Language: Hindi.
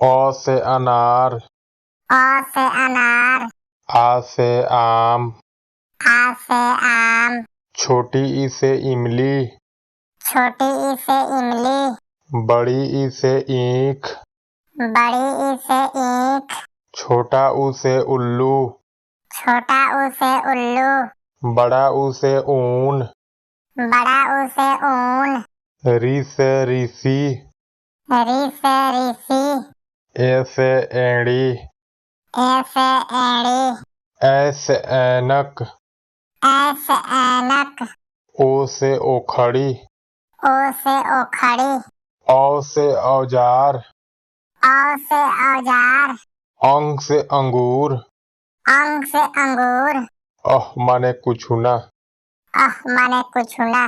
अ से अनार, अ से अनार, आ से आम, आ से आम, छोटी ई से इमली, छोटी ई से इमली, बड़ी ई से ईख, बड़ी ई से ईख, छोटा ऊ से उल्लू, छोटा ऊ से उल्लू, बड़ा ऊ से ऊन, बड़ा ऊ से ऊन, री से ऋषि, री से ऋषि, ए से एड़ी, ए से एड़ी, ए से ऐनक, ए से ऐनक, ओ से ओखड़ी, ओ से ओखड़ी, औ से औजार, औ से औजार, अंग से अंगूर, अंग से अंगूर, अह माने कुछ ना। माने कुछ ना।